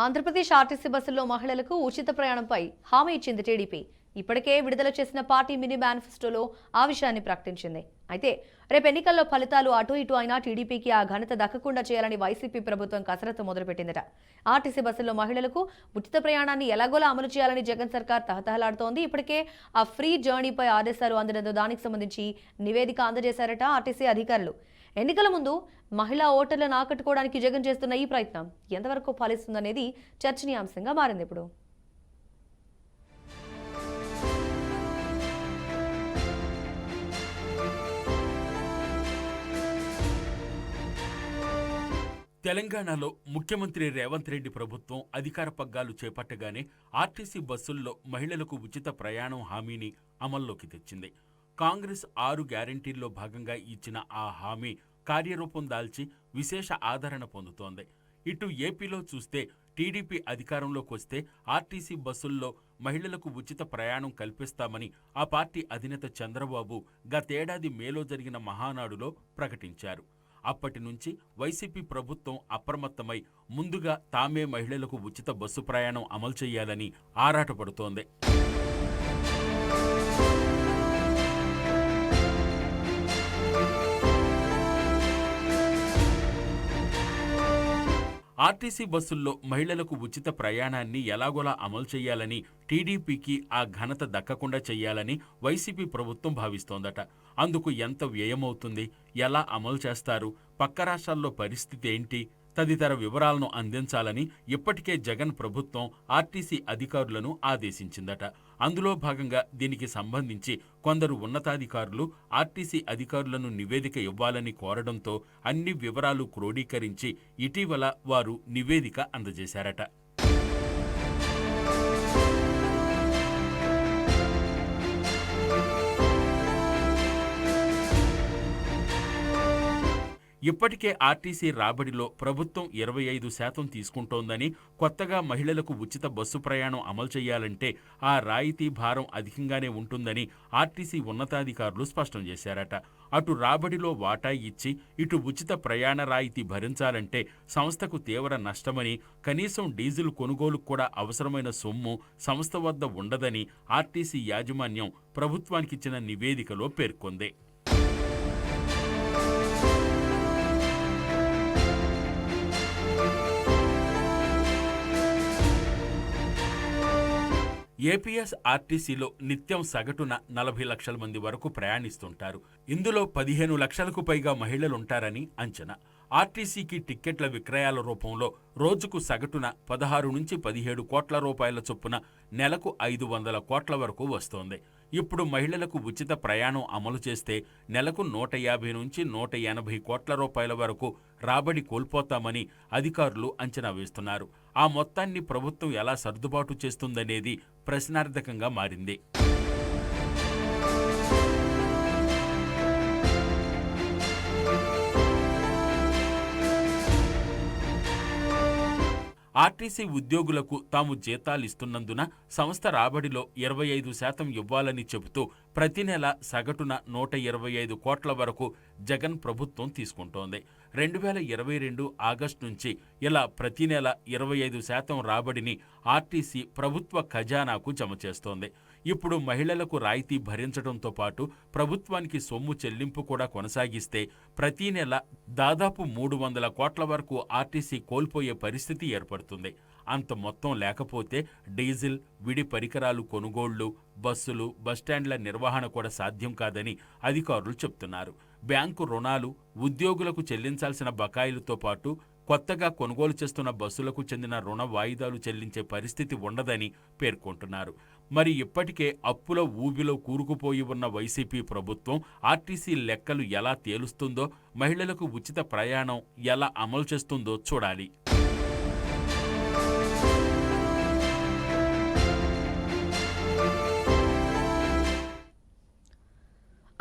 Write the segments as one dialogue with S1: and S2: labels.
S1: Andhra Pradesh RTC బస్సుల్లో మహిళలకు ఉచిత ప్రయాణంపై హామీ ఇచ్చింది టీడీపీ. ఇప్పటికే విడుదల చేసిన పార్టీ మినీ మేనిఫెస్టోలో ఆ విషయాన్ని ప్రకటించింది. అయితే రేపు ఎన్నికల్లో ఫలితాలు అటు ఇటు అయినా టీడీపీకి ఆ ఘనత దక్కకుండా చేయాలని వైసీపీ ప్రభుత్వం కసరత్తు మొదలుపెట్టిందట. ఆర్టీసీ బస్సుల్లో మహిళలకు ఉచిత ప్రయాణాన్ని ఎలాగోలా అమలు చేయాలని జగన్ సర్కార్ తహతహలాడుతోంది. ఇప్పటికే ఆ ఫ్రీ జర్నీపై ఆదేశాలు అందడంతో దానికి సంబంధించి నివేదిక అందజేశారట ఆర్టీసీ అధికారులు. ఎన్నికల ముందు మహిళా ఓటర్లను ఆకట్టుకోవడానికి జగన్ చేస్తున్న ఈ ప్రయత్నం ఎంతవరకు ఫలిస్తుందనేది చర్చనీయాంశంగా మారింది. ఇప్పుడు
S2: తెలంగాణలో ముఖ్యమంత్రి రేవంత్ రెడ్డి ప్రభుత్వం అధికార పగ్గాలు చేపట్టగానే ఆర్టీసీ బస్సుల్లో మహిళలకు ఉచిత ప్రయాణం హామీని అమల్లోకి తెచ్చింది. కాంగ్రెస్ 6 గ్యారంటీల్లో భాగంగా ఇచ్చిన ఆ హామీ కార్యరూపం దాల్చి విశేష ఆదరణ పొందుతోంది. ఇటు ఏపీలో చూస్తే టీడీపీ అధికారంలోకి వస్తే ఆర్టీసీ బస్సుల్లో మహిళలకు ఉచిత ప్రయాణం కల్పిస్తామని ఆ పార్టీ అధినేత చంద్రబాబు గతేడాది మేలో జరిగిన మహానాడులో ప్రకటించారు. అప్పటి నుంచి వైసీపీ ప్రభుత్వం అప్రమత్తమై ముందుగా తామే మహిళలకు ఉచిత బస్సు ప్రయాణం అమలు చేయాలని ఆరాటపడుతోంది. ఆర్టీసీ బస్సుల్లో మహిళలకు ఉచిత ప్రయాణాన్ని ఎలాగోలా అమలు చేయాలని, టీడీపీకి ఆ ఘనత దక్కకుండా చేయాలని వైసీపీ ప్రభుత్వం భావిస్తోందట. అందుకు ఎంత వ్యయమవుతుంది, ఎలా అమలు చేస్తారు, పక్క రాష్ట్రాల్లో పరిస్థితి ఏంటి తదితర వివరాలను అందించాలని ఇప్పటికే జగన్ ప్రభుత్వం ఆర్టీసీ అధికారులను ఆదేశించిందట. అందులో భాగంగా దీనికి సంబంధించి కొందరు ఉన్నతాధికారులు ఆర్టీసీ అధికారులను నివేదిక ఇవ్వాలని కోరడంతో అన్ని వివరాలు క్రోడీకరించి ఇటీవల వారు నివేదిక అందజేశారట. ఇప్పటికే ఆర్టీసీ రాబడిలో ప్రభుత్వం 25% తీసుకుంటోందని, కొత్తగా మహిళలకు ఉచిత బస్సు ప్రయాణం అమలు చేయాలంటే ఆ రాయితీ భారం అధికంగానే ఉంటుందని ఆర్టీసీ ఉన్నతాధికారులు స్పష్టం చేశారట. అటు రాబడిలో వాటా ఇచ్చి ఇటు ఉచిత ప్రయాణ రాయితీ భరించాలంటే సంస్థకు తీవ్ర నష్టమని, కనీసం డీజిల్ కొనుగోలుకు కూడా అవసరమైన సొమ్ము సంస్థ వద్ద ఉండదని ఆర్టీసీ యాజమాన్యం ప్రభుత్వానికిచ్చిన నివేదికలో పేర్కొంది. ఏపీఎస్ ఆర్టీసీలో నిత్యం సగటున 40 లక్షల మంది వరకు ప్రయాణిస్తుంటారు. ఇందులో 15 లక్షలకు పైగా మహిళలుంటారని అంచనా. ఆర్టీసీకి టిక్కెట్ల విక్రయాల రూపంలో రోజుకు సగటున 16 నుంచి 17 కోట్ల రూపాయల చొప్పున నెలకు 500 కోట్ల వరకు వస్తోంది. ఇప్పుడు మహిళలకు ఉచిత ప్రయాణం అమలు చేస్తే నెలకు 150 నుంచి 180 కోట్ల రూపాయల వరకు రాబడి కోల్పోతామని అధికారులు అంచనా వేస్తున్నారు. ఆ మొత్తాన్ని ప్రభుత్వం ఎలా సర్దుబాటు చేస్తుందనేది ప్రశ్నార్థకంగా మారింది. ఆర్టీసీ ఉద్యోగులకు తాము జీతాలిస్తున్నందున సంస్థ రాబడిలో 25% ఇవ్వాలని చెబుతూ ప్రతి నెల సగటున 125 కోట్ల వరకు జగన్ ప్రభుత్వం తీసుకుంటోంది. 2022 ఆగస్టు నుంచి ఇలా ప్రతి నెల 25% రాబడిని ఆర్టీసీ ప్రభుత్వ ఖజానాకు జమ చేస్తోంది. ఇప్పుడు మహిళలకు రాయితీ భరించడంతో పాటు ప్రభుత్వానికి సొమ్ము చెల్లింపు కూడా కొనసాగిస్తే ప్రతి నెల దాదాపు 300 కోట్ల వరకు ఆర్టీసీ కోల్పోయే పరిస్థితి ఏర్పడుతుంది. అంత మొత్తం లేకపోతే డీజిల్, విడి పరికరాలు కొనుగోళ్లు, బస్సులు, బస్టాండ్ల నిర్వహణ కూడా సాధ్యం కాదని అధికారులు చెప్తున్నారు. బ్యాంకు రుణాలు, ఉద్యోగులకు చెల్లించాల్సిన బకాయిలతో పాటు కొత్తగా కొనుగోలు చేస్తున్న బస్సులకు చెందిన రుణ వాయిదాలు చెల్లించే పరిస్థితి ఉండదని పేర్కొంటున్నారు. మరి ఇప్పటికే అప్పుల ఊబిలో కూరుకుపోయి ఉన్న వైసీపీ ప్రభుత్వం ఆర్టీసీ లెక్కలు ఎలా తేలుస్తుందో, మహిళలకు ఉచిత ప్రయాణం ఎలా అమలు చేస్తుందో చూడాలి.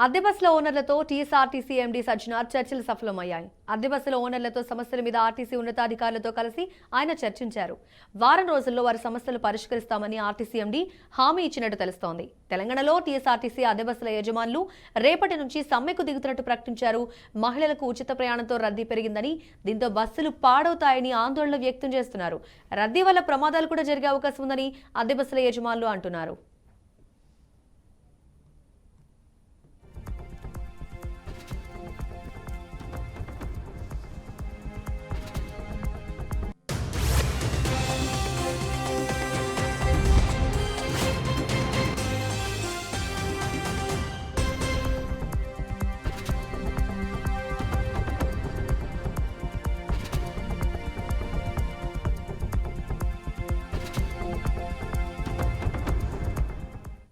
S1: అద్దె బస్సుల ఓనర్లతో టీఎస్ఆర్టీసీ ఎండీ సజ్జనార్ చర్చలు సఫలమయ్యాయి. అద్దె బస్సుల ఓనర్లతో సమస్యల మీద ఆర్టీసీ ఉన్నతాధికారులతో కలిసి ఆయన చర్చించారు. వారం రోజుల్లో వారి సమస్యలు పరిష్కరిస్తామని ఆర్టీసీ ఎండీ హామీ ఇచ్చినట్టు తెలుస్తోంది. తెలంగాణలో టీఎస్ఆర్టీసీ అద్దె బస్సుల యజమానులు రేపటి నుంచి సమ్మెకు దిగుతున్నట్టు ప్రకటించారు. మహిళలకు ఉచిత ప్రయాణంతో రద్దీ పెరిగిందని, దీంతో బస్సులు పాడవుతాయని ఆందోళన వ్యక్తం చేస్తున్నారు. రద్దీ వల్ల ప్రమాదాలు కూడా జరిగే అవకాశం ఉందని అద్దె బస్సుల యజమానులు అంటున్నారు.